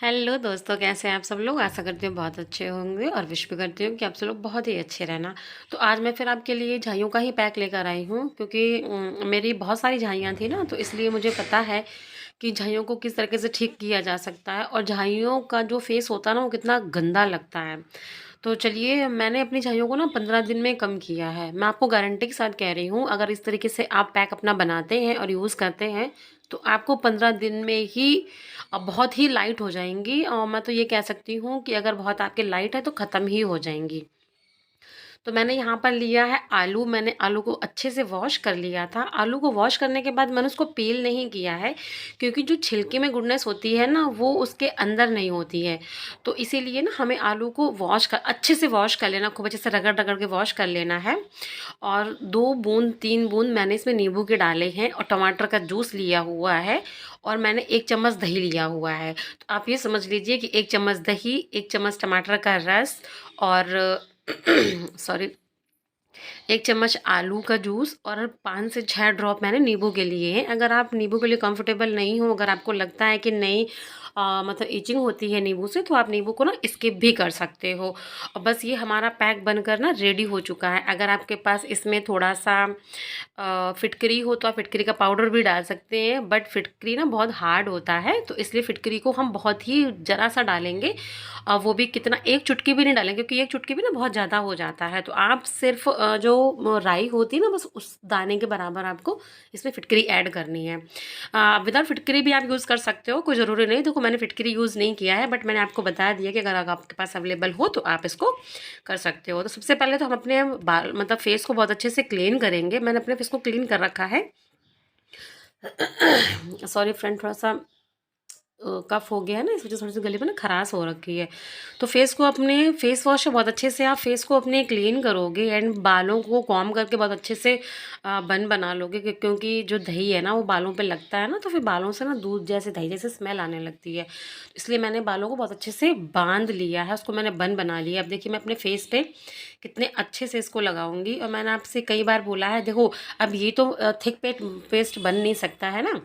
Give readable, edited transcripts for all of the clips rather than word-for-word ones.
Hello दोस्तों, कैसे हैं आप सब लोग। आशा करती हूँ बहुत अच्छे होंगे और विश भी करती हूँ कि आप सब लोग बहुत ही अच्छे रहना। तो आज मैं फिर आपके लिए झाइयों का ही पैक लेकर आई हूँ, क्योंकि मेरी बहुत सारी झाइयाँ थी ना, तो इसलिए मुझे पता है कि झाइयों को किस तरीके से ठीक किया जा सकता है। और झाइयों का जो फेस होता है ना, वो कितना गंदा लगता है। तो चलिए, मैंने अपनी झाइयों को ना 15 दिन में कम किया है। मैं आपको गारंटी के साथ कह रही हूँ, अगर इस तरीके से आप पैक अपना बनाते हैं और यूज़ करते हैं तो आपको 15 दिन में ही बहुत ही लाइट हो जाएंगी। और मैं तो ये कह सकती हूँ कि अगर बहुत आपके लाइट है तो ख़त्म ही हो जाएंगी। तो मैंने यहाँ पर लिया है आलू। मैंने आलू को अच्छे से वॉश कर लिया था। आलू को वॉश करने के बाद मैंने उसको पील नहीं किया है, क्योंकि जो छिलके में गुडनेस होती है ना, वो उसके अंदर नहीं होती है। तो इसीलिए ना हमें आलू को वॉश कर अच्छे से वॉश कर लेना, खूब अच्छे से रगड़ रगड़ के वॉश कर लेना है। और 2 बूंद 3 बूंद मैंने इसमें नींबू के डाले हैं, और टमाटर का जूस लिया हुआ है, और मैंने 1 चम्मच दही लिया हुआ है। तो आप ये समझ लीजिए कि 1 चम्मच दही, 1 चम्मच टमाटर का रस, और सॉरी, 1 चम्मच आलू का जूस, और 5 से 6 ड्रॉप मैंने नींबू के लिए हैं। अगर आप नींबू के लिए कंफर्टेबल नहीं हो, अगर आपको लगता है कि नहीं मतलब ईचिंग होती है नींबू से, तो आप नींबू को ना स्किप भी कर सकते हो। और बस ये हमारा पैक बनकर ना रेडी हो चुका है। अगर आपके पास इसमें थोड़ा सा फिटकरी हो तो आप फिटकरी का पाउडर भी डाल सकते हैं, बट फिटकरी ना बहुत हार्ड होता है, तो इसलिए फिटकरी को हम बहुत ही ज़रा सा डालेंगे। वो भी कितना, एक चुटकी भी नहीं डालेंगे, क्योंकि एक चुटकी भी ना बहुत ज़्यादा हो जाता है। तो आप सिर्फ जो राई होती है ना, बस उस दाने के बराबर आपको इसमें फिटकरी ऐड करनी है। विदाउट फिटकरी भी आप यूज़ कर सकते हो, कोई ज़रूरी नहीं। देखो, मैंने फिटकरी यूज़ नहीं किया है, बट मैंने आपको बता दिया कि अगर आपके पास अवेलेबल हो तो आप इसको कर सकते हो। तो सबसे पहले तो हम अपने बाल मतलब फेस को बहुत अच्छे से क्लीन करेंगे। मैंने अपने फेस को क्लीन कर रखा है। सॉरी फ्रेंड, थोड़ा सा कफ हो गया है ना, इस वजह से थोड़ी सी गले में ना खराश हो रखी है। तो फेस को अपने फेस वॉश से बहुत अच्छे से आप फेस को अपने क्लीन करोगे, एंड बालों को कॉम्ब करके बहुत अच्छे से बन बना लोगे, क्योंकि जो दही है ना, वो बालों पे लगता है ना, तो फिर बालों से ना दूध जैसे, दही जैसे स्मेल आने लगती है। इसलिए मैंने बालों को बहुत अच्छे से बांध लिया है, उसको मैंने बन बना लिया। अब देखिए, मैं अपने फेस पे कितने अच्छे से इसको लगाऊंगी। और मैंने आपसे कई बार बोला है, देखो अब ये तो थिक पेस्ट बन नहीं सकता है ना,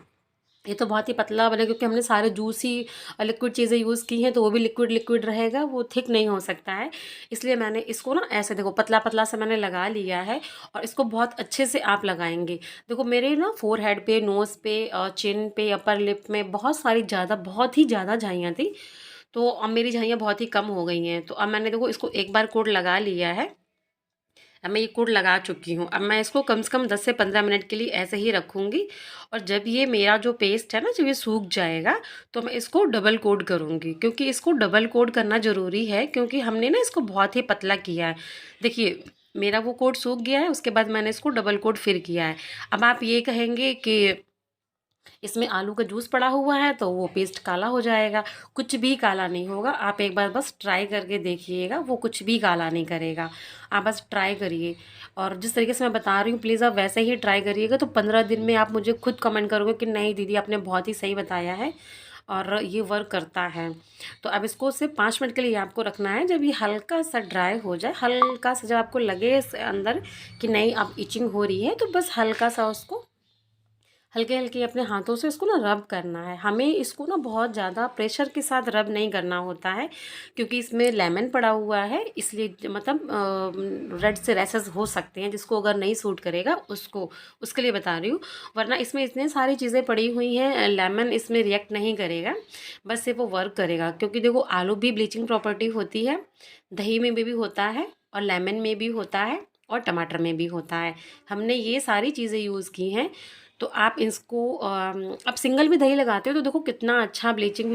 ये तो बहुत ही पतला बने, क्योंकि हमने सारे जूसी लिक्विड चीज़ें यूज़ की हैं, तो वो भी लिक्विड लिक्विड रहेगा, वो थिक नहीं हो सकता है। इसलिए मैंने इसको ना ऐसे, देखो पतला पतला सा मैंने लगा लिया है। और इसको बहुत अच्छे से आप लगाएंगे। देखो मेरे ना फोरहेड पे, नोज़ पे, चिन पे, अपर लिप में बहुत सारी ज़्यादा, बहुत ही ज़्यादा झाइयाँ थी। तो अब मेरी झाइयाँ बहुत ही कम हो गई हैं। तो अब मैंने देखो इसको एक बार कोड लगा लिया है। अब मैं ये कोड लगा चुकी हूँ। अब मैं इसको कम से कम 10 से 15 मिनट के लिए ऐसे ही रखूँगी। और जब ये मेरा जो पेस्ट है ना, जब ये सूख जाएगा, तो मैं इसको डबल कोड करूँगी, क्योंकि इसको डबल कोड करना ज़रूरी है, क्योंकि हमने ना इसको बहुत ही पतला किया है। देखिए, मेरा वो कोड सूख गया है, उसके बाद मैंने इसको डबल कोड फिर किया है। अब आप ये कहेंगे कि इसमें आलू का जूस पड़ा हुआ है तो वो पेस्ट काला हो जाएगा। कुछ भी काला नहीं होगा। आप एक बार बस ट्राई करके देखिएगा, वो कुछ भी काला नहीं करेगा। आप बस ट्राई करिए, और जिस तरीके से मैं बता रही हूँ प्लीज़ आप वैसे ही ट्राई करिएगा। तो 15 दिन में आप मुझे खुद कमेंट करोगे कि नहीं दीदी, आपने बहुत ही सही बताया है और ये वर्क करता है। तो अब इसको सिर्फ 5 मिनट के लिए आपको रखना है। जब ये हल्का सा ड्राई हो जाए, हल्का सा जब आपको लगे इस अंदर कि नहीं अब इचिंग हो रही है, तो बस हल्का सा उसको हल्के हल्के अपने हाथों से इसको ना रब करना है। हमें इसको ना बहुत ज़्यादा प्रेशर के साथ रब नहीं करना होता है, क्योंकि इसमें लेमन पड़ा हुआ है, इसलिए मतलब रेड से रैसेस हो सकते हैं, जिसको अगर नहीं सूट करेगा उसको, उसके लिए बता रही हूँ। वरना इसमें इतनी सारी चीज़ें पड़ी हुई हैं, लेमन इसमें रिएक्ट नहीं करेगा, बस सिर्फ वो वर्क करेगा। क्योंकि देखो, आलू भी ब्लीचिंग प्रॉपर्टी होती है, दही में भी होता है, और लेमन में भी होता है, और टमाटर में भी होता है। हमने ये सारी चीज़ें यूज़ की हैं। तो आप इसको आप सिंगल भी दही लगाते हो तो देखो कितना अच्छा ब्लीचिंग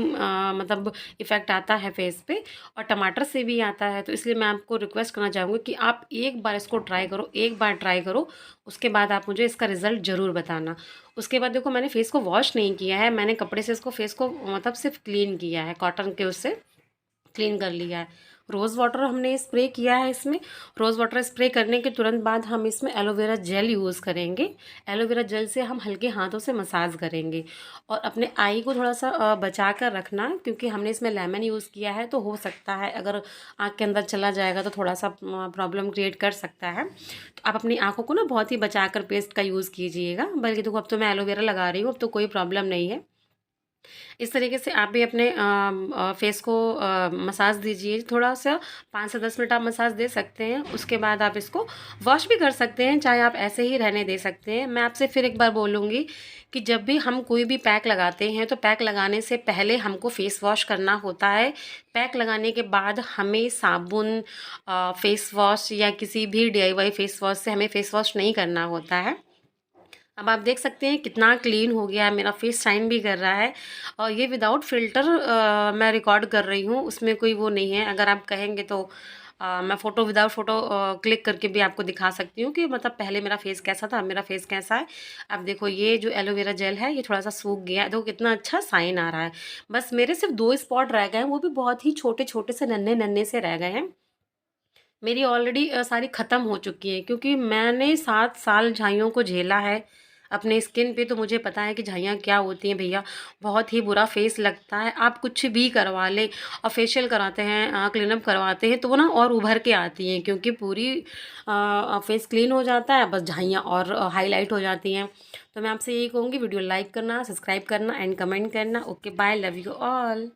मतलब इफ़ेक्ट आता है फेस पे, और टमाटर से भी आता है। तो इसलिए मैं आपको रिक्वेस्ट करना चाहूँगी कि आप एक बार इसको ट्राई करो, एक बार ट्राई करो, उसके बाद आप मुझे इसका रिज़ल्ट ज़रूर बताना। उसके बाद देखो, मैंने फेस को वॉश नहीं किया है, मैंने कपड़े से इसको फेस को मतलब सिर्फ क्लीन किया है, कॉटन के उससे क्लीन कर लिया है। रोज़ वाटर हमने स्प्रे किया है इसमें। रोज़ वाटर स्प्रे करने के तुरंत बाद हम इसमें एलोवेरा जेल यूज़ करेंगे। एलोवेरा जेल से हम हल्के हाथों से मसाज करेंगे। और अपने आई को थोड़ा सा बचा कर रखना, क्योंकि हमने इसमें लेमन यूज़ किया है, तो हो सकता है अगर आँख के अंदर चला जाएगा तो थोड़ा सा प्रॉब्लम क्रिएट कर सकता है। तो आप अपनी आँखों को ना बहुत ही बचा कर पेस्ट का यूज़ कीजिएगा। बल्कि देखो, अब तो मैं एलोवेरा लगा रही हूँ, अब तो कोई प्रॉब्लम नहीं है। इस तरीके से आप भी अपने फेस को मसाज दीजिए थोड़ा-सा 5 से 10 मिनट आप मसाज दे सकते हैं। उसके बाद आप इसको वॉश भी कर सकते हैं, चाहे आप ऐसे ही रहने दे सकते हैं। मैं आपसे फिर एक बार बोलूँगी कि जब भी हम कोई भी पैक लगाते हैं, तो पैक लगाने से पहले हमको फेस वॉश करना होता है। पैक लगाने के बाद हमें साबुन फेस वॉश या किसी भी डीआईवाई फेस वॉश से हमें फेस वॉश नहीं करना होता है। अब आप देख सकते हैं कितना क्लीन हो गया है, मेरा फेस शाइन भी कर रहा है और ये विदाउट फ़िल्टर मैं रिकॉर्ड कर रही हूँ, उसमें कोई वो नहीं है। अगर आप कहेंगे तो मैं फ़ोटो विदाउट फ़ोटो क्लिक करके भी आपको दिखा सकती हूँ कि मतलब पहले मेरा फेस कैसा था, अब मेरा फेस कैसा है। अब देखो ये जो एलोवेरा जेल है, ये थोड़ा-सा सूख गया है, देखो कितना अच्छा शाइन आ रहा है। बस मेरे सिर्फ़ 2 स्पॉट रह गए हैं, वो भी बहुत ही छोटे-छोटे से नन्हे-नन्हे से रह गए हैं। मेरी ऑलरेडी सारी ख़त्म हो चुकी हैं क्योंकि मैंने 7 साल झाइयों को झेला है अपने स्किन पे, तो मुझे पता है कि झाइयाँ क्या होती हैं भैया। बहुत ही बुरा फेस लगता है, आप कुछ भी करवा लें और फेशियल कराते हैं क्लीनअप करवाते हैं तो वो ना और उभर के आती हैं क्योंकि पूरी फेस क्लीन हो जाता है, बस झाइयाँ और हाईलाइट हो जाती हैं। तो मैं आपसे यही कहूँगी, वीडियो लाइक करना, सब्सक्राइब करना एंड कमेंट करना। Okay bye, love you all.